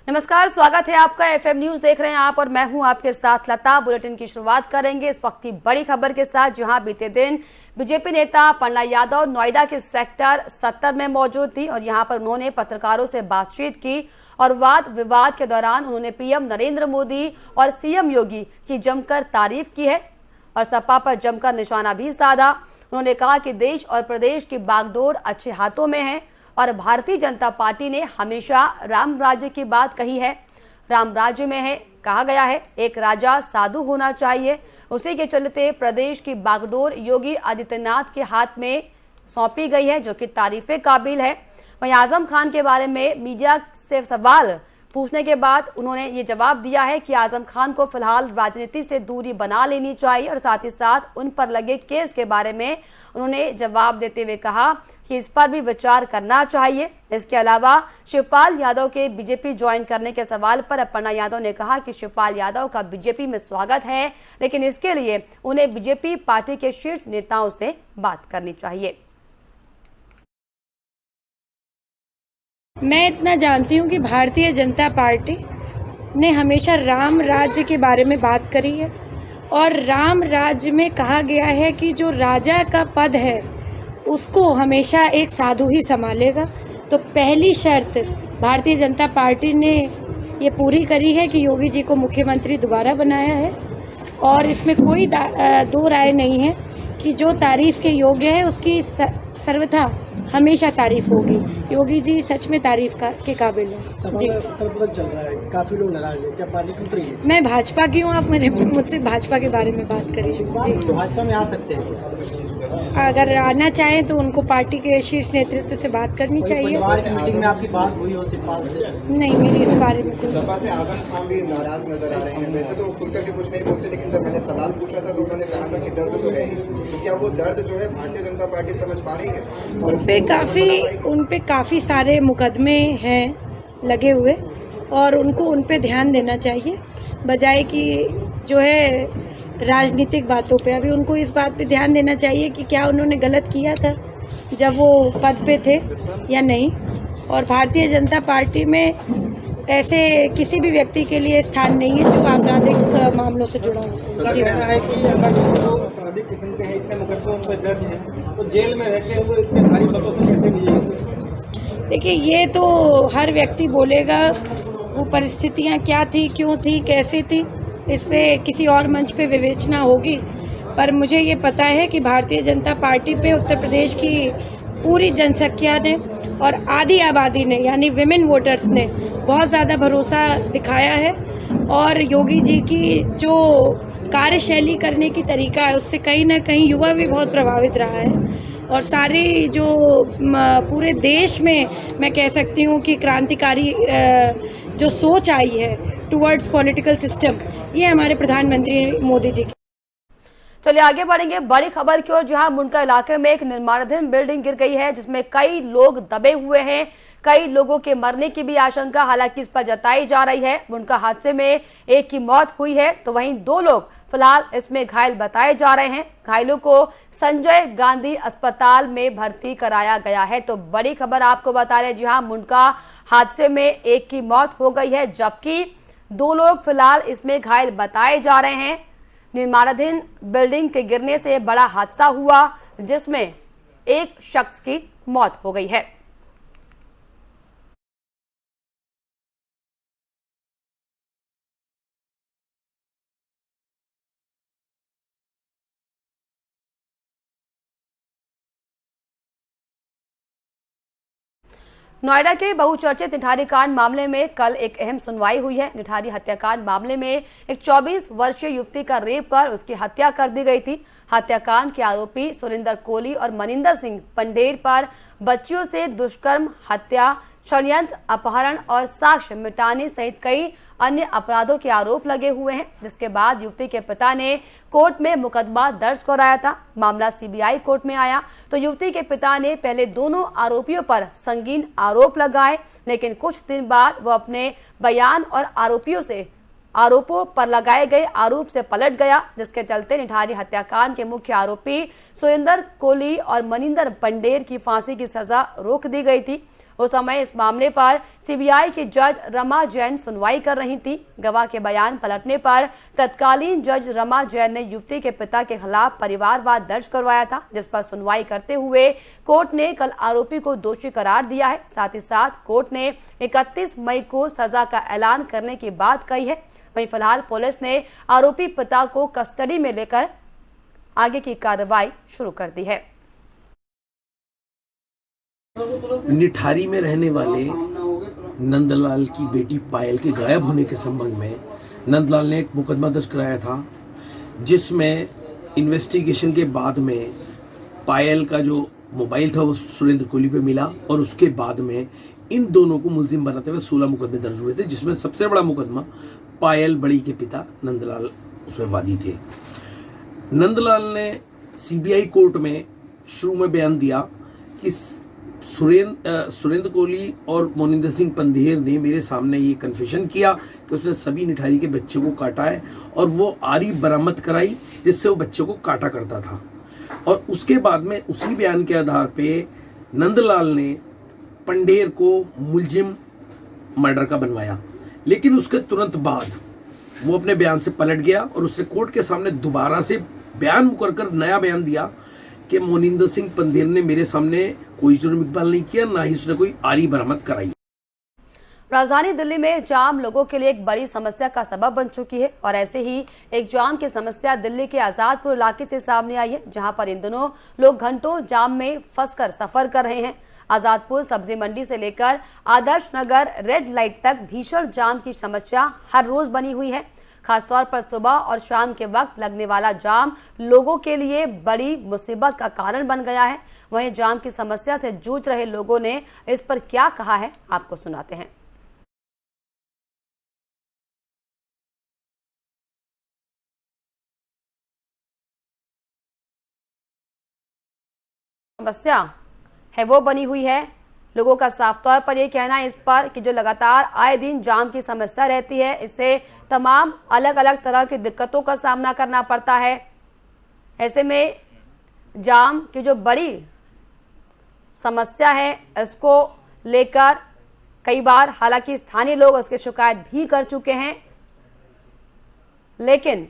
नमस्कार, स्वागत है आपका। एफएम न्यूज देख रहे हैं आप और मैं हूं आपके साथ लता। बुलेटिन की शुरुआत करेंगे इस वक्त की बड़ी खबर के साथ, जहां बीते दिन बीजेपी नेता पन्ना यादव नोएडा के सेक्टर 70 में मौजूद थी और यहां पर उन्होंने पत्रकारों से बातचीत की और वाद विवाद के दौरान उन्होंने पीएम नरेंद्र मोदी और सीएम योगी की जमकर तारीफ की है और सपा पर जमकर निशाना भी साधा। उन्होंने कहा कि देश और प्रदेश की बागडोर अच्छे हाथों में है और भारतीय जनता पार्टी ने हमेशा राम राज्य की बात कही है। राम राज्य में है, कहा गया है, एक राजा साधु होना चाहिए। उसी के चलते प्रदेश की बागडोर योगी आदित्यनाथ के हाथ में सौंपी गई है, जो कि तारीफे काबिल है। वहीं आजम खान के बारे में मीडिया से सवाल पूछने के बाद उन्होंने ये जवाब दिया है कि आजम खान को फिलहाल राजनीति से दूरी बना लेनी चाहिए और साथ ही साथ उन पर लगे केस के बारे में उन्होंने जवाब देते हुए कहा कि इस पर भी विचार करना चाहिए। इसके अलावा शिवपाल यादव के बीजेपी ज्वाइन करने के सवाल पर पन्ना यादव ने कहा कि शिवपाल यादव का बीजेपी में स्वागत है, लेकिन इसके लिए उन्हें बीजेपी पार्टी के शीर्ष नेताओं से बात करनी चाहिए। मैं इतना जानती हूँ कि भारतीय जनता पार्टी ने हमेशा राम राज्य के बारे में बात करी है और राम राज्य में कहा गया है कि जो राजा का पद है उसको हमेशा एक साधु ही संभालेगा। तो पहली शर्त भारतीय जनता पार्टी ने ये पूरी करी है कि योगी जी को मुख्यमंत्री दोबारा बनाया है और इसमें कोई दो राय नहीं है कि जो तारीफ़ के योग्य है उसकी सर्वथा हमेशा तारीफ होगी। योगी जी सच में तारीफ के काबिल हैं। जी, चल रहा है, काफी लोग नाराज हैं, क्या पार्टी टूट रही है? मैं भाजपा की हूँ, आप मुझसे भाजपा के बारे में बात करिए। जी, भाजपा में आ सकते हैं, अगर आना चाहें तो उनको पार्टी के शीर्ष नेतृत्व से बात करनी चाहिए। मीटिंग में आपकी बात हुई हो शिवपाल से? नहीं, मेरी इस बारे में कुछ। सपा से आजम खान भी नाराज नजर आ रहे हैं। वैसे तो खुल करके कुछ नहीं बोलते, लेकिन जब मैंने सवाल पूछा था तो उन्होंने कहा था कि दर्द जो है, तो क्या वो दर्द जो है भारतीय जनता पार्टी समझ पा रही है? उन पे काफ़ी सारे मुकदमे हैं लगे हुए और उनको उन पे ध्यान देना चाहिए, बजाय कि जो है राजनीतिक बातों पे। अभी उनको इस बात पे ध्यान देना चाहिए कि क्या उन्होंने गलत किया था जब वो पद पे थे या नहीं। और भारतीय जनता पार्टी में ऐसे किसी भी व्यक्ति के लिए स्थान नहीं है जो आपराधिक मामलों से जुड़ा हो। जी, है कि अगर जो आपराधिक किस्म के हैं, इतने मुकदमे उन पर दर्ज हैं, तो जेल में रहते हुए इतने भारी पदों पर कैसे मिलेगी? देखिए, ये तो हर व्यक्ति बोलेगा वो परिस्थितियाँ क्या थी, क्यों थी, कैसी थी, इस पे किसी और मंच पे विवेचना होगी। पर मुझे ये पता है कि भारतीय जनता पार्टी पे उत्तर प्रदेश की पूरी जनसंख्या ने और आधी आबादी ने, यानी विमेन वोटर्स ने बहुत ज़्यादा भरोसा दिखाया है और योगी जी की जो कार्यशैली करने की तरीका है उससे कहीं ना कहीं युवा भी बहुत प्रभावित रहा है और सारी जो पूरे देश में मैं कह सकती हूँ कि क्रांतिकारी जो सोच आई है टुवर्ड्स पॉलिटिकल सिस्टम, ये हमारे प्रधानमंत्री मोदी जी की। चलिए आगे बढ़ेंगे बड़ी खबर की ओर, जहां मुंडका इलाके में एक निर्माणाधीन बिल्डिंग गिर गई है जिसमें कई लोग दबे हुए हैं। कई लोगों के मरने की भी आशंका हालांकि इस पर जताई जा रही है। मुंडका हादसे में एक की मौत हुई है तो वहीं 2 लोग फिलहाल इसमें घायल बताए जा रहे हैं। घायलों को संजय गांधी अस्पताल में भर्ती कराया गया है। तो बड़ी खबर आपको बता रहे हैं, जी हाँ, मुंडका हादसे में एक की मौत हो गई है जबकि 2 लोग फिलहाल इसमें घायल बताए जा रहे हैं। निर्माणाधीन बिल्डिंग के गिरने से बड़ा हादसा हुआ जिसमें एक शख्स की मौत हो गई है। नोएडा के बहुचर्चित निठारी कांड मामले में कल एक अहम सुनवाई हुई है। निठारी हत्याकांड मामले में एक 24 वर्षीय युवती का रेप कर उसकी हत्या कर दी गई थी। हत्याकांड के आरोपी सुरेंद्र कोहली और मनिंदर सिंह पंडेर पर बच्चियों से दुष्कर्म, हत्या, षड्यंत्र, अपहरण और साक्ष्य मिटाने सहित कई अन्य अपराधों के आरोप लगे हुए हैं, जिसके बाद युवती के पिता ने कोर्ट में मुकदमा दर्ज कराया था। मामला सीबीआई कोर्ट में आया तो युवती के पिता ने पहले दोनों आरोपियों पर संगीन आरोप लगाए, लेकिन कुछ दिन बाद वो अपने बयान और आरोपों पर लगाए गए आरोप से पलट गया, जिसके चलते निठारी हत्याकांड के मुख्य आरोपी सुरेंद्र कोहली और मनिंदर पंडेर की फांसी की सजा रोक दी गई थी। उस समय इस मामले पर सीबीआई की जज रमा जैन सुनवाई कर रही थी। गवाह के बयान पलटने पर तत्कालीन जज रमा जैन ने युवती के पिता के खिलाफ परिवारवाद दर्ज करवाया था, जिस पर सुनवाई करते हुए कोर्ट ने कल आरोपी को दोषी करार दिया है। साथ ही साथ कोर्ट ने 31 मई को सजा का ऐलान करने की बात कही है। वहीं फिलहाल पुलिस ने आरोपी पिता को कस्टडी में लेकर आगे की कार्रवाई शुरू कर दी है। निठारी में रहने वाले नंदलाल की बेटी पायल के गायब होने के संबंध में नंदलाल ने एक मुकदमा दर्ज कराया था, जिसमें इन्वेस्टिगेशन के बाद में पायल का जो मोबाइल था वो सुरेंद्र कोहली पे मिला और उसके बाद में इन दोनों को मुलजिम बनाते हुए 16 मुकदमे दर्ज हुए थे, जिसमें सबसे बड़ा मुकदमा पायल बड़ी के पिता नंदलाल उसमें वादी थे। नंदलाल ने सीबीआई कोर्ट में शुरू में बयान दिया कि सुरेंद्र कोहली और मोनिंदर सिंह पंधेर ने मेरे सामने ये कन्फेशन किया कि उसने सभी निठारी के बच्चे को काटा है और वो आरी बरामद कराई जिससे वो बच्चे को काटा करता था। और उसके बाद में उसी बयान के आधार पे नंदलाल ने पंडेर को मुलजिम मर्डर का बनवाया, लेकिन उसके तुरंत बाद वो अपने बयान से पलट गया और उसने कोर्ट के सामने दोबारा से बयान मुकर कर नया बयान दिया कि मोनिंदर सिंह पंधेर ने मेरे सामने कोई जुर्म इकबाल नहीं किया, ना ही उसने कोई आरी बरामद कराई। राजधानी दिल्ली में जाम लोगों के लिए एक बड़ी समस्या का सबब बन चुकी है और ऐसे ही एक जाम की समस्या दिल्ली के आजादपुर इलाके से सामने आई है, जहां पर इन दिनों लोग घंटों जाम में फंसकर सफर कर रहे हैं। आजादपुर सब्जी मंडी से लेकर आदर्श नगर रेड लाइट तक भीषण जाम की समस्या हर रोज बनी हुई है। खासतौर पर सुबह और शाम के वक्त लगने वाला जाम लोगों के लिए बड़ी मुसीबत का कारण बन गया है। वहीं जाम की समस्या से जूझ रहे लोगों ने इस पर क्या कहा है, आपको सुनाते हैं। समस्या है वो बनी हुई है। लोगों का साफ तौर पर यह कहना है इस पर कि जो लगातार आए दिन जाम की समस्या रहती है, इससे तमाम अलग अलग तरह की दिक्कतों का सामना करना पड़ता है। ऐसे में जाम की जो बड़ी समस्या है इसको लेकर कई बार हालांकि स्थानीय लोग उसकी शिकायत भी कर चुके हैं, लेकिन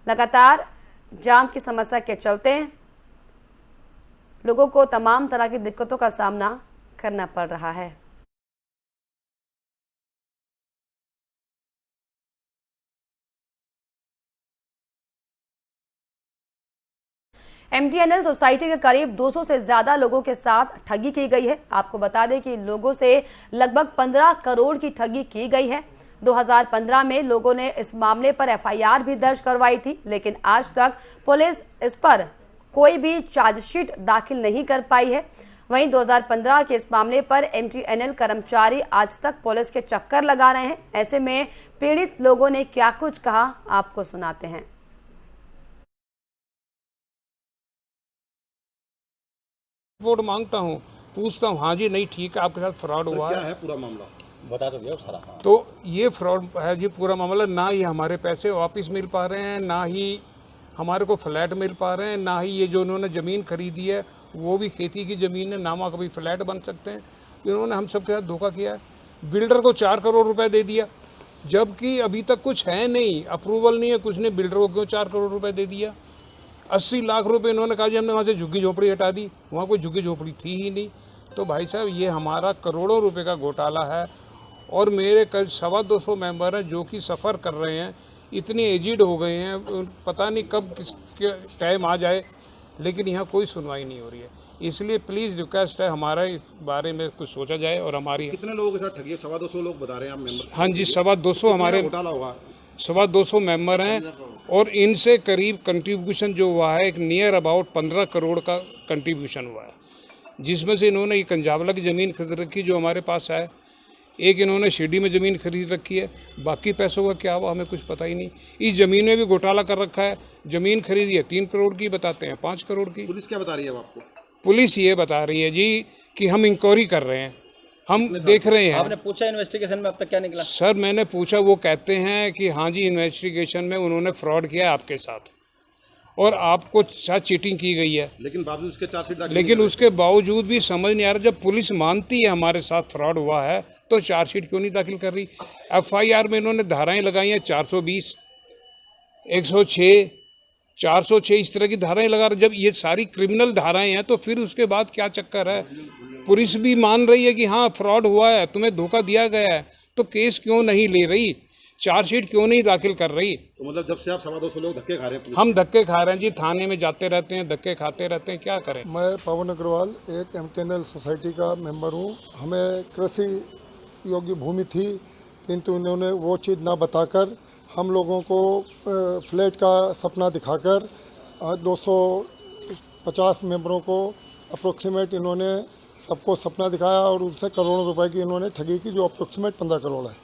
लगातार जाम की समस्या के चलते लोगों को तमाम तरह की दिक्कतों का सामना करना पड़ रहा है। MTNL सोसाइटी के करीब 200 से ज्यादा लोगों के साथ ठगी की गई है। आपको बता दें कि लोगों से लगभग 15 करोड़ की ठगी की गई है। 2015 में लोगों ने इस मामले पर FIR भी दर्ज करवाई थी, लेकिन आज तक पुलिस इस पर कोई भी चार्जशीट दाखिल नहीं कर पाई है। वहीं 2015 के इस मामले पर MTNL कर्मचारी आज तक पुलिस के चक्कर लगा रहे हैं। ऐसे में पीड़ित लोगों ने क्या कुछ कहा, आपको सुनाते हैं। रिपोर्ट मांगता हूँ, पूछता हूँ, हाँ जी नहीं ठीक है, आपके साथ फ्रॉड हुआ क्या है पूरा मामला बता दो सारा। तो ये फ्रॉड है जी पूरा मामला। ना ही हमारे पैसे वापस मिल पा रहे हैं, ना ही हमारे को फ्लैट मिल पा रहे हैं, ना ही ये जो उन्होंने ज़मीन खरीदी है वो भी खेती की ज़मीन है, ना वहाँ कभी फ्लैट बन सकते हैं। इन्होंने हम सबके साथ धोखा किया है। बिल्डर को 4 करोड़ रुपए दे दिया, जबकि अभी तक कुछ है नहीं, अप्रूवल नहीं है कुछ नहीं। बिल्डर को क्यों 4 करोड़ रुपए दे दिया? 80 लाख रुपए इन्होंने कहा जी हमने वहाँ से झुग्गी झोपड़ी हटा दी, वहाँ कोई झुग्गी झोपड़ी थी ही नहीं। तो भाई साहब ये हमारा करोड़ों रुपए का घोटाला है। और मेरे कल 250 मेंबर हैं जो कि सफ़र कर रहे हैं, इतनी एजिड हो गए हैं, पता नहीं कब किस टाइम आ जाए, लेकिन यहाँ कोई सुनवाई नहीं हो रही है। इसलिए प्लीज़ रिक्वेस्ट है हमारे बारे में कुछ सोचा जाए। और हमारी कितने लोगों के साथ ठगी? 250 लोग बता रहे हैं आप मेंबर। हाँ जी 250 हमारे घोटाला होगा। 250 मेंबर हैं और इनसे करीब कंट्रीब्यूशन जो हुआ है एक नियर अबाउट 15 करोड़ का कंट्रीब्यूशन हुआ है, जिसमें से इन्होंने ये कंजावला की ज़मीन खरीद रखी जो हमारे पास है, एक इन्होंने शिरडी में ज़मीन खरीद रखी है, बाकी पैसों का क्या हुआ हमें कुछ पता ही नहीं। इस ज़मीन में भी घोटाला कर रखा है। ज़मीन खरीदी है 3 करोड़ की, बताते हैं 5 करोड़ की। पुलिस क्या बता रही है आपको? पुलिस ये बता रही है जी कि हम इंक्वायरी कर रहे हैं, हम देख रहे हैं। आपने पूछा इन्वेस्टिगेशन में अब तक क्या निकला? सर मैंने पूछा, वो कहते हैं कि हाँ जी इन्वेस्टिगेशन में उन्होंने फ्रॉड किया है आपके साथ। और आपको शायद चीटिंग की गई है, लेकिन बावजूद उसके चार्जशीट दाखिल लेकिन उसके बावजूद भी समझ नहीं आ रहा, जब पुलिस मानती है हमारे साथ फ्रॉड हुआ है तो चार्जशीट क्यों नहीं दाखिल कर रही। FIR में इन्होंने धाराएं लगाई हैं 420, 106, 406 इस तरह की धाराएं लगा रहे। जब ये सारी क्रिमिनल धाराएं हैं तो फिर उसके बाद क्या चक्कर है। पुलिस भी मान रही है कि हाँ फ्रॉड हुआ है, तुम्हें धोखा दिया गया है, तो केस क्यों नहीं ले रही, चार्जशीट क्यों नहीं दाखिल कर रही। तो मतलब जब से आप 250 लोग धक्के खा रहे हैं, हम धक्के खा रहे हैं जी, थाने में जाते रहते हैं, धक्के खाते रहते हैं, क्या करें। मैं पवन अग्रवाल एक MTNL सोसाइटी का मेंबर हूँ। हमें कृषि योग्य भूमि थी, किंतु इन्होंने वो चीज़ ना बताकर हम लोगों को फ्लैट का सपना दिखाकर 250 मेंबरों को अप्रोक्सीमेट इन्होंने सबको सपना दिखाया और उनसे करोड़ों रुपए की इन्होंने ठगी की, जो अप्रोक्सीमेट 15 करोड़ है।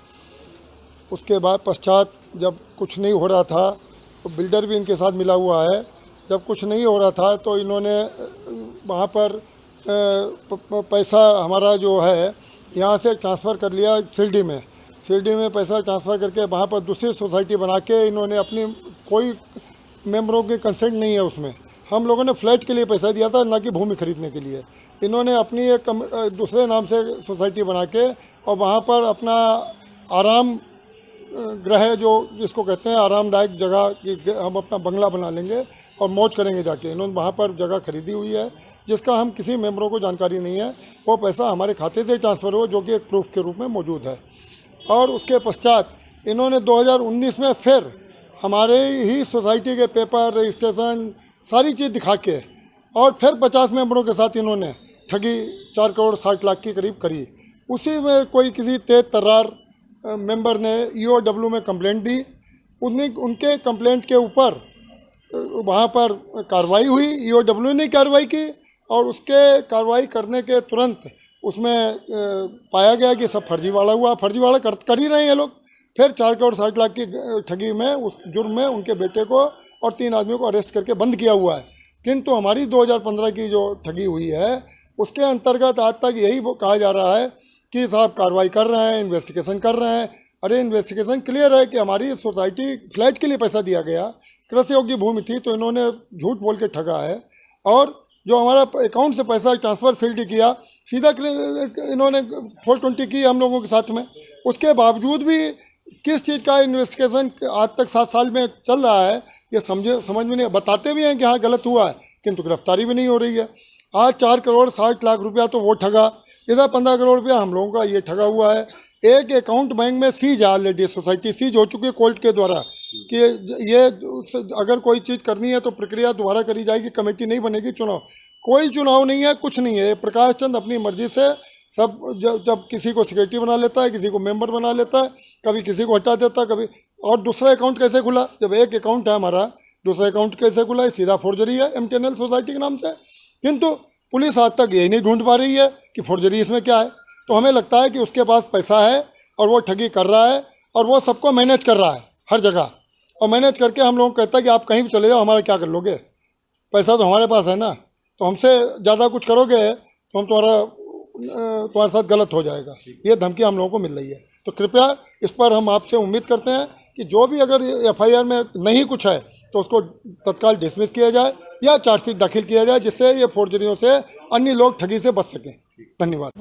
उसके बाद पश्चात जब कुछ नहीं हो रहा था तो बिल्डर भी इनके साथ मिला हुआ है। जब कुछ नहीं हो रहा था तो इन्होंने वहाँ पर पैसा हमारा जो है यहाँ से ट्रांसफ़र कर लिया शिरडी में पैसा ट्रांसफ़र करके वहाँ पर दूसरी सोसाइटी बना के इन्होंने अपनी, कोई मेंबरों की कंसेंट नहीं है उसमें। हम लोगों ने फ्लैट के लिए पैसा दिया था, ना कि भूमि खरीदने के लिए। इन्होंने अपनी एक दूसरे नाम से सोसाइटी बना के और वहाँ पर अपना आराम गृह, जो जिसको कहते हैं आरामदायक जगह कि हम अपना बंगला बना लेंगे और मौज करेंगे जाके, इन्होंने वहाँ पर जगह खरीदी हुई है, जिसका हम किसी मेंबरों को जानकारी नहीं है। वो पैसा हमारे खाते से ट्रांसफ़र हुआ, जो कि एक प्रूफ के रूप में मौजूद है। और उसके पश्चात इन्होंने 2019 में फिर हमारे ही सोसाइटी के पेपर, रजिस्ट्रेशन, सारी चीज़ दिखा के और फिर 50 मेंबरों के साथ इन्होंने ठगी 4 करोड़ 60 लाख की करीब करी। उसी में कोई किसी तेज तर्रार मेंबर ने EOW में कंप्लेंट दी। उनके कंप्लेंट के ऊपर वहाँ पर कार्रवाई हुई, EOW ने कार्रवाई की और उसके कार्रवाई करने के तुरंत उसमें पाया गया कि सब फर्जीवाड़ा हुआ। फर्जीवाड़ा कर ही रहे हैं लोग। फिर 4 करोड़ 60 लाख की ठगी में, उस जुर्म में उनके बेटे को और 3 आदमियों को अरेस्ट करके बंद किया हुआ है। किंतु हमारी 2015 की जो ठगी हुई है उसके अंतर्गत आज तक यही कहा जा रहा है कि साहब कार्रवाई कर रहे हैं, इन्वेस्टिगेशन कर रहे हैं। अरे इन्वेस्टिगेशन क्लियर है कि हमारी सोसाइटी फ्लैट के लिए पैसा दिया गया, कृषि योग्य भूमि थी, तो इन्होंने झूठ बोल के ठगा है। और जो हमारा अकाउंट से पैसा ट्रांसफ़र सीधे किया, सीधा इन्होंने 420 की हम लोगों के साथ में। उसके बावजूद भी किस चीज़ का इन्वेस्टिगेशन आज तक 7 साल में चल रहा है, ये समझ में नहीं। बताते भी हैं कि हाँ गलत हुआ है, किंतु गिरफ्तारी भी नहीं हो रही है। आज 4 करोड़ 60 लाख रुपया तो वो ठगा, इधर 15 करोड़ रुपया हम लोगों का ये ठगा हुआ है। एक अकाउंट बैंक में सीज है, ऑलरेडी सोसाइटी सीज हो चुकी है कोर्ट के द्वारा कि ये अगर कोई चीज़ करनी है तो प्रक्रिया दोबारा करी जाएगी, कमेटी नहीं बनेगी। कोई चुनाव नहीं है, कुछ नहीं है। प्रकाश चंद अपनी मर्जी से सब जब किसी को सेक्रेटरी बना लेता है, किसी को मेंबर बना लेता है, कभी किसी को हटा देता है, कभी। और दूसरा अकाउंट कैसे खुला? जब एक अकाउंट है हमारा, दूसरा अकाउंट कैसे खुला? सीधा फोर्जरी है MTNL सोसाइटी के नाम से। किंतु पुलिस आज तक यही नहीं ढूंढ पा रही है कि फोर्जरी इसमें क्या है। तो हमें लगता है कि उसके पास पैसा है और वो ठगी कर रहा है और वो सबको मैनेज कर रहा है हर जगह। और मैनेज करके हम लोग कहता है कि आप कहीं भी चले जाओ, हमारा क्या कर लोगे, पैसा तो हमारे पास है ना, तो हमसे ज़्यादा कुछ करोगे तो हम तुम्हारे साथ गलत हो जाएगा। ये धमकी हम लोगों को मिल रही है। तो कृपया इस पर हम आपसे उम्मीद करते हैं कि जो भी अगर FIR में नहीं कुछ है तो उसको तत्काल डिसमिस किया जाए या चार्जशीट दाखिल किया जाए, जिससे ये फोर्जरियों से अन्य लोग ठगी से बच सकें। धन्यवाद।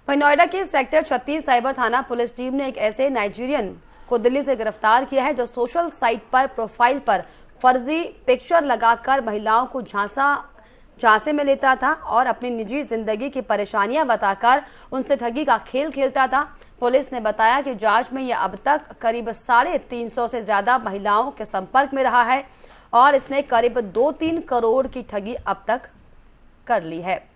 वहीं नोएडा के सेक्टर 36 साइबर थाना पुलिस टीम ने एक ऐसे नाइजीरियन को दिल्ली से गिरफ्तार किया है जो सोशल साइट पर प्रोफाइल पर फर्जी पिक्चर लगाकर महिलाओं को झांसे में लेता था और अपनी निजी जिंदगी की परेशानियां बताकर उनसे ठगी का खेल खेलता था। पुलिस ने बताया कि जांच में यह अब तक करीब 350 से ज्यादा महिलाओं के संपर्क में रहा है और इसने करीब 2-3 करोड़ की ठगी अब तक कर ली है।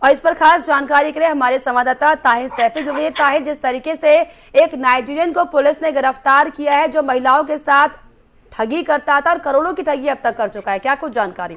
और इस पर खास जानकारी के लिए हमारे संवाददाता ताहिर सैफी जुड़े हैं। ताहिर, जिस तरीके से एक नाइजीरियन को पुलिस ने गिरफ्तार किया है जो महिलाओं के साथ ठगी करता था और करोड़ों की ठगी अब तक कर चुका है, क्या कुछ जानकारी?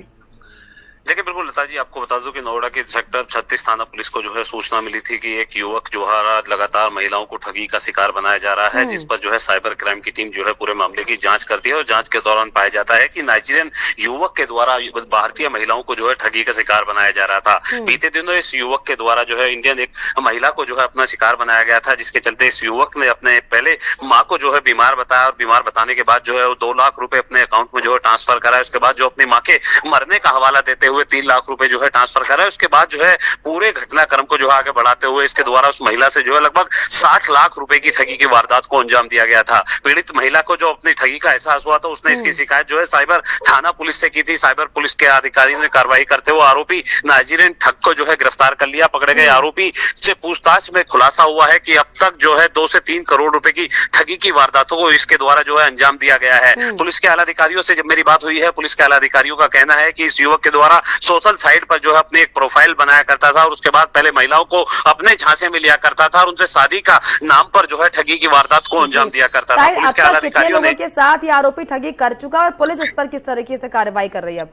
देखिए बिल्कुल लता जी, आपको बता दूं कि नोएडा के सेक्टर 36 थाना पुलिस को जो है सूचना मिली थी कि एक युवक जो है लगातार महिलाओं को ठगी का शिकार बनाया जा रहा है, जिस पर जो है साइबर क्राइम की टीम जो है पूरे मामले की जांच करती है और जांच के दौरान पाया जाता है कि नाइजीरियन युवक के द्वारा भारतीय महिलाओं को जो है ठगी का शिकार बनाया जा रहा था। बीते दिनों इस युवक के द्वारा जो है इंडियन एक महिला को जो है अपना शिकार बनाया गया था, जिसके चलते इस युवक ने अपने पहले माँ को जो है बीमार बताया और बीमार बताने के बाद जो है 2 लाख रुपए अपने अकाउंट में जो है ट्रांसफर कराया। उसके बाद जो अपनी माँ के मरने का हवाला देते हुए 3 लाख रुपए जो है ट्रांसफर करा है। उसके बाद जो है पूरे घटनाक्रम को जो है आगे बढ़ाते हुए इसके द्वारा उस महिला से जो है लगभग 60 लाख रुपए की ठगी की वारदात को अंजाम दिया गया था। पीड़ित महिला को जो अपनी ठगी का एहसास हुआ था, उसने इसकी शिकायत जो है साइबर थाना पुलिस से की थी। साइबर पुलिस के अधिकारियों ने कार्रवाई करते हुए आरोपी नाइजीरियन ठग को जो है गिरफ्तार कर लिया। पकड़े गए आरोपी से पूछताछ में खुलासा हुआ है कि अब तक जो है 2 से 3 करोड़ रुपए की ठगी की वारदातों को इसके द्वारा जो है अंजाम दिया गया है। पुलिस के आला अधिकारियों से जब मेरी बात हुई है, पुलिस के आला अधिकारियों का कहना है कि इस युवक के द्वारा सोशल साइट पर जो है अपनी एक प्रोफाइल बनाया करता था और उसके बाद पहले महिलाओं को अपने झांसे में लिया करता था और उनसे शादी का नाम पर जो है ठगी की वारदात को अंजाम दिया करता था। पुलिस के आला अधिकारियों ने के साथ ये आरोपी ठगी कर चुका है और पुलिस इस पर किस तरीके से कार्रवाई कर रही है?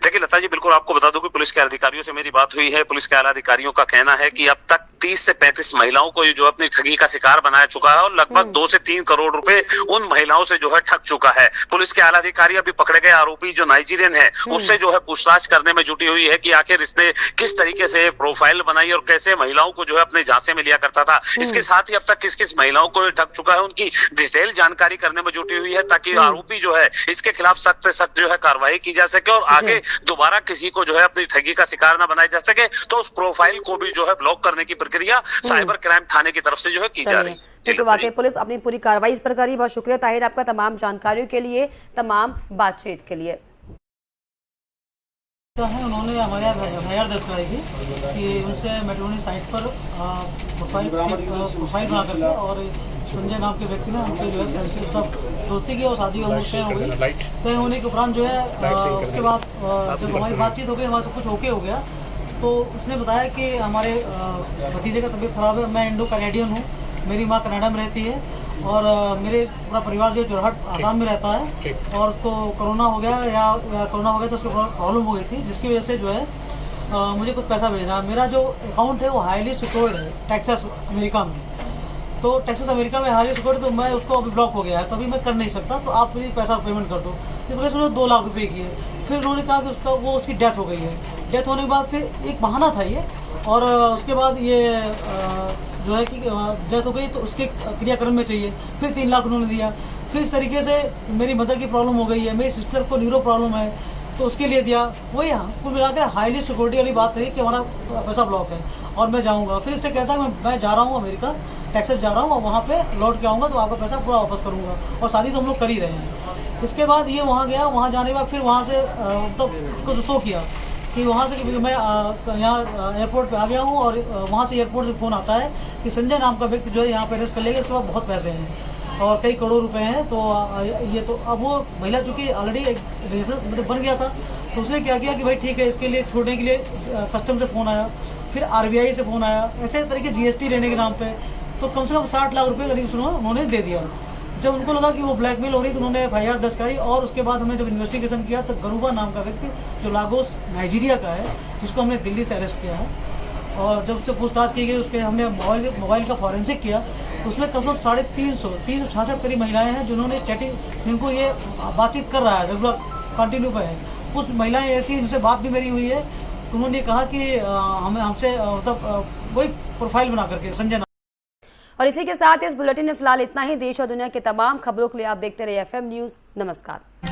देखिए लता जी, बिल्कुल आपको बता दूं कि पुलिस के अधिकारियों से मेरी बात हुई है। पुलिस के आला अधिकारियों का कहना है कि अब तक 30 से 35 महिलाओं को जो अपनी ठगी का शिकार बनाया चुका है और लगभग 2 से 3 करोड़ रुपए उन महिलाओं से जो है ठग चुका है। पुलिस के आला अधिकारी अभी पकड़े गए आरोपी जो नाइजीरियन है उससे जो है पूछताछ करने में जुटी हुई है कि आखिर इसने किस तरीके से प्रोफाइल बनाई और कैसे महिलाओं को जो है अपने झांसे में लिया करता था। इसके साथ ही अब तक किस किस महिलाओं को ठग चुका है उनकी डिटेल जानकारी करने में जुटी हुई है, ताकि आरोपी जो है इसके खिलाफ सख्त से सख्त जो है कार्रवाई की जा सके और आगे दोबारा किसी को जो है अपनी ठगी का शिकार न बनाया जा सके। तो उस प्रोफाइल को भी जो है ब्लॉक करने की प्रक्रिया साइबर क्राइम थाने की तरफ से जो है की जा रही है। तो वाकई पुलिस अपनी पूरी कार्रवाई इस पर कर रही है। बहुत शुक्रिया ताहिर आपका तमाम जानकारियों के लिए, तमाम बातचीत के लिए। उन्होंने हमारे यहाँ दर्ज कराई थी कि उनसे मैट्रिमोनी साइट पर प्रोफाइल बना करके और संजय नाम के व्यक्ति ने हमसे जो है फ्रेंडशिप सब दोस्ती की और शादी तय हो गई। तय होने के उपरांत जो है उसके बाद जब हमारी बातचीत हो गई, हमारा सब कुछ ओके हो गया, तो उसने बताया कि हमारे भतीजे का तबीयत खराब है। मैं इंडो कैनेडियन हूँ, मेरी माँ कनाडा में रहती है और मेरे पूरा परिवार जो जोरहाट आसाम में रहता है और उसको कोरोना हो गया तो उसको प्रॉब्लम हो गई थी, जिसकी वजह से जो है मुझे कुछ पैसा भेजना। मेरा जो अकाउंट है वो हाईली सिक्योर्ड है टेक्सास अमेरिका में, तो टेक्सास अमेरिका में हाईली सिक्योर्ड, तो मैं उसको अभी ब्लॉक हो गया है तो अभी मैं कर नहीं सकता, तो आप मुझे पैसा पेमेंट कर दो। तो पुलिस ने 2 लाख रुपए किए। फिर उन्होंने कहा कि उसकी डेथ हो गई है। डेथ होने के बाद फिर एक बहाना था ये, और उसके बाद ये जो है कि डेथ हो गई तो उसके क्रियाक्रम में चाहिए, फिर 3 लाख उन्होंने दिया। फिर इस तरीके से मेरी मदर की प्रॉब्लम हो गई है, मेरी सिस्टर को न्यूरो प्रॉब्लम है तो उसके लिए दिया। वही कुल मिलाकर हाईली सिक्योरिटी वाली बात रही कि हमारा पैसा ब्लॉक है और मैं जाऊँगा। फिर इससे कहता है मैं जा रहा हूँ अमेरिका, टेक्सास जा रहा हूँ और वहाँ पे लौट के आऊँगा तो आपका पैसा पूरा वापस करूँगा, और शादी तो हम लोग कर ही रहे हैं। इसके बाद ये वहाँ गया, वहाँ जाने के बाद फिर वहाँ से मतलब उसको शो किया कि वहाँ से कि मैं यहाँ एयरपोर्ट पे आ गया हूँ और वहाँ से एयरपोर्ट से फ़ोन आता है कि संजय नाम का व्यक्ति जो है यहाँ पे अरेस्ट कर लेगा, इसके बाद बहुत पैसे हैं और कई करोड़ रुपए हैं। तो ये तो अब वो महिला चूँकि ऑलरेडी एक रिलेशन मतलब बन गया था, तो उसने क्या किया कि भाई ठीक है, इसके लिए छोड़ने के लिए कस्टम से फ़ोन आया, फिर RBI से फ़ोन आया, ऐसे तरीके GST लेने के नाम पे, तो कम से कम 60 लाख रुपए करीब उन्होंने दे दिया। जब उनको लगा कि वो ब्लैकमेल हो रही तो उन्होंने FIR दर्ज कराई, और उसके बाद हमने जब इन्वेस्टिगेशन किया तो गरूबा नाम का व्यक्ति जो लागोस नाइजीरिया का है, जिसको हमने दिल्ली से अरेस्ट किया है, और जब उससे पूछताछ की गई उसके हमने मोबाइल का फॉरेंसिक किया तो उसमें कम से कम 366 करीब महिलाएं हैं जिन्होंने चैटिंग, जिनको ये बातचीत कर रहा है रेगुलर कंटिन्यू पे है। कुछ महिलाएं ऐसी जिनसे बात भी मेरी हुई है, उन्होंने कहा कि हमसे मतलब वही प्रोफाइल बना करके संजय। और इसी के साथ इस बुलेटिन में फिलहाल इतना ही। देश और दुनिया के तमाम खबरों के लिए आप देखते रहिए FM न्यूज़। नमस्कार।